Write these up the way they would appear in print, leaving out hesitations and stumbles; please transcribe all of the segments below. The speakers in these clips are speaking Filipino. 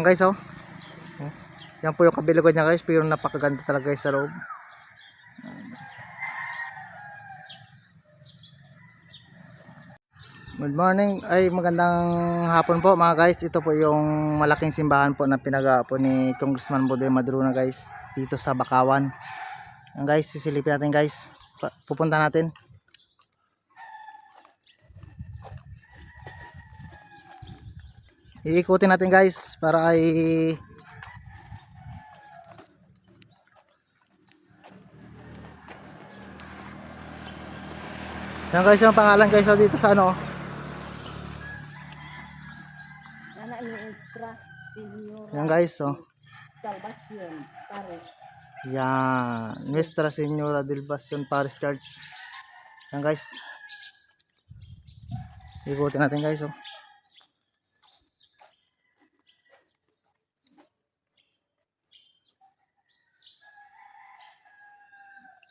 Yan guys, oh. Yan po yung kabilugan niya guys, pero napakaganda talaga guys sa loob. Good morning, ay magandang hapon po mga guys. Ito po yung malaking simbahan po na pinagawa po ni Congressman Bodoy Madrona guys, dito sa Bakawan. Yan guys, sisilipin natin guys. Pupunta natin. Iikutin natin guys para ay yan guys yung pangalan guys dito sa ano. Yan guys, oh. Salvacion Parish. Yan, Nuestra Señora del Salvacion Parish Church. Yan guys. Ikutin natin guys, oh.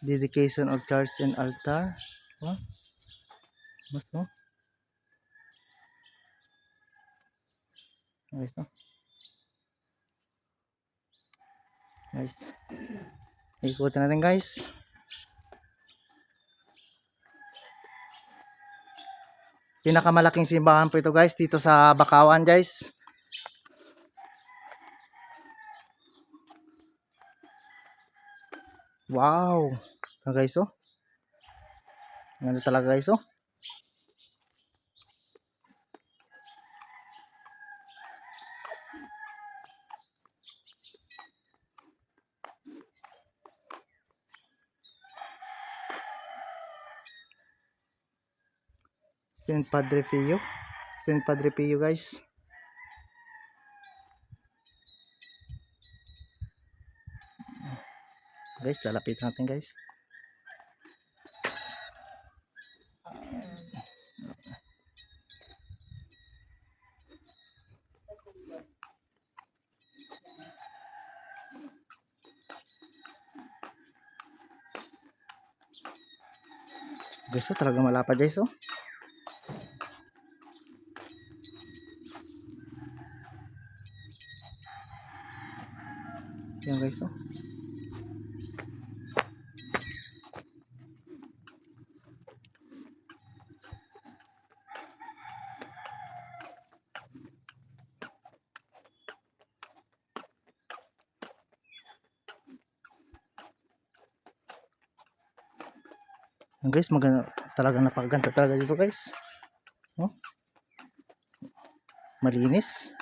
Dedication of church and altar. Oh. Mas mo. Guys, oh. Guys. Ikutin natin guys. Pinakamalaking simbahan po ito guys dito sa Bakawan guys. Wow. Ito guys, oh. Ganda talaga guys, oh. Saint Padre Pio. Saint Padre Pio guys. Guys, lalapit natin guys. Guys, oh, talaga malapad guys, oh. Yan guys, oh. Yan guys, maganda talaga, napakaganda talaga dito guys. Oh. Malinis.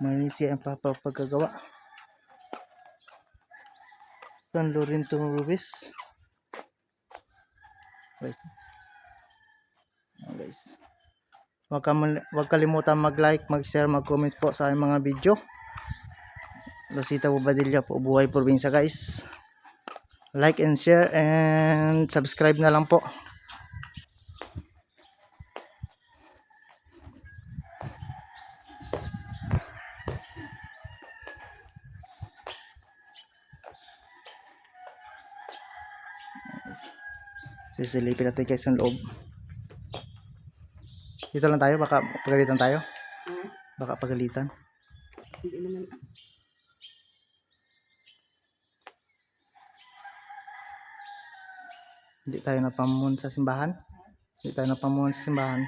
Malinis yan ang pagkagawa. San Lorenzo Ruiz. Guys. Yan guys. Huwag kalimutan mag-like, mag-share, mag-comment po sa aking mga video. Rosita Bobadilla po, Buhay Probinsya guys. Like and share and subscribe na lang po. Sisilipin natin guys ang loob. Dito lang tayo, baka pagalitan tayo. Baka pagalitan. Hindi naman. Hindi tayo napamun sa simbahan. Hindi tayo napamun sa simbahan.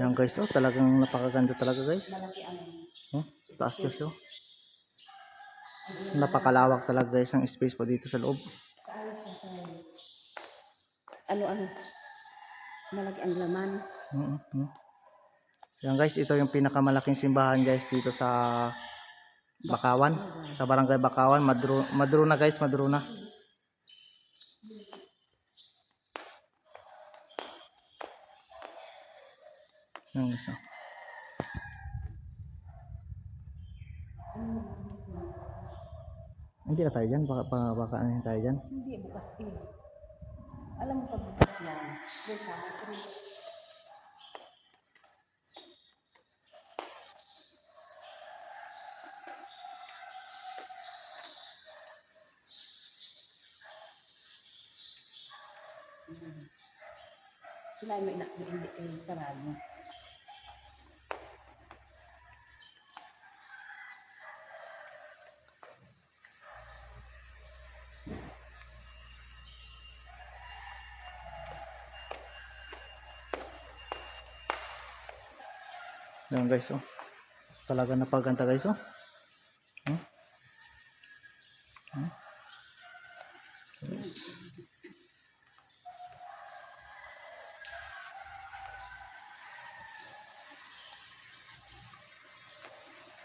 Yan guys, oh, talagang napakaganda talaga guys. Oh, taas guys, oh. Napakalawak talaga guys ang space po dito sa loob. Ano, malaki ang laman. Yan guys, ito yung pinakamalaking simbahan guys dito sa Bakawan, sa barangay Bakawan, Madrona guys, Madrona. Yan guys, oh. Hindi na tayo dyan, baka ano tayo dyan. Hindi, bukas eh. Alam mo pag bukas yan. Sila may hindi kayo sarado. Yan guys, oh. Talaga napaganda guys, oh. Hmm? Hmm? Yes.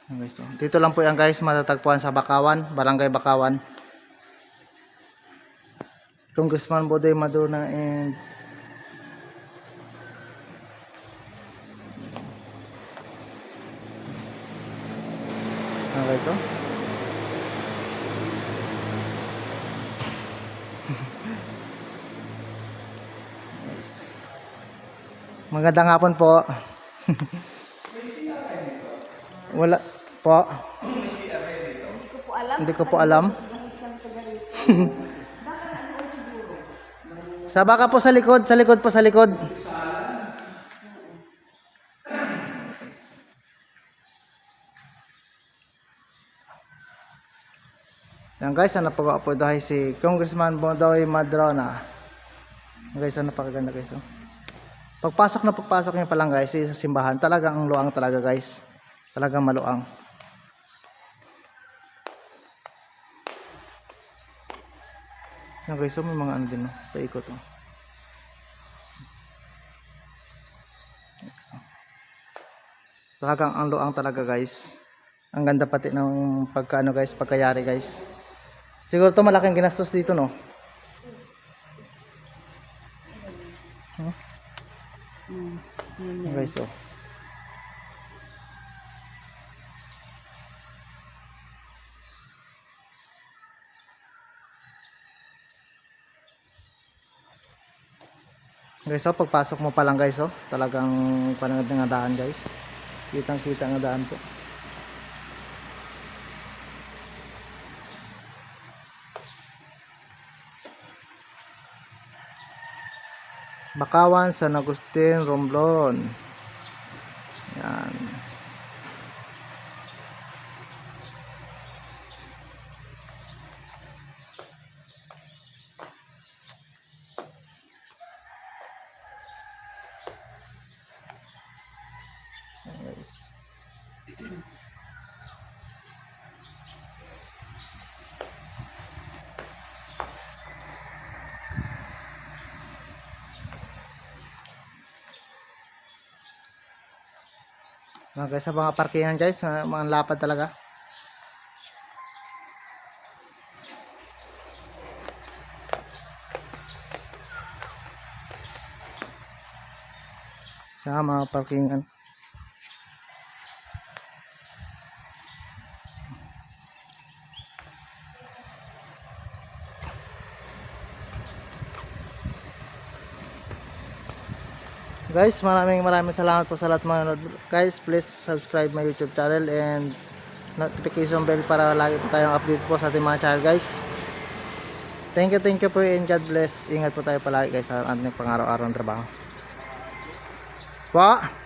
Yan guys, oh. Dito lang po yan guys, matatagpuan sa Bakawan, Barangay Bakawan. Congressman Bodoy Maduna and yan guys, oh. Yes. Magandang hapon po. Wala po. Hindi ko po alam. Hindi ko po alam. Sa baka po sa likod po sa likod. Yan guys, napagawa po dahil si Congressman Bodoy Madrona. Yan guys, napakaganda guys. Oh. Pagpasok niyo pa lang guys sa simbahan, talagang ang luang talaga guys. Talagang maluang. Yan guys, so may mga ano din, no? Paikot, oh. Talagang ang luang talaga guys. Ang ganda pati ng pagkaano guys, pagkayari guys. Siguro to malaking ginastos dito, no? Yan guys, oh. Guys, oh, pagpasok mo pa lang guys, oh, talagang panangad ng daan guys. Kitang-kita ng daan po. Bakawan, San Agustin, Romblon. Yan. Mga guys, sa mga parkingan guys, mga lapad talaga. Sa mga parkingan. Guys, maraming salamat po sa lahat mga nanonood. Guys, please subscribe my YouTube channel and notification bell para lagi po tayong update po sa ating mga channel guys. Thank you po and God bless. Ingat po tayo palagi guys sa ating pang-araw-araw ng trabaho. Pa!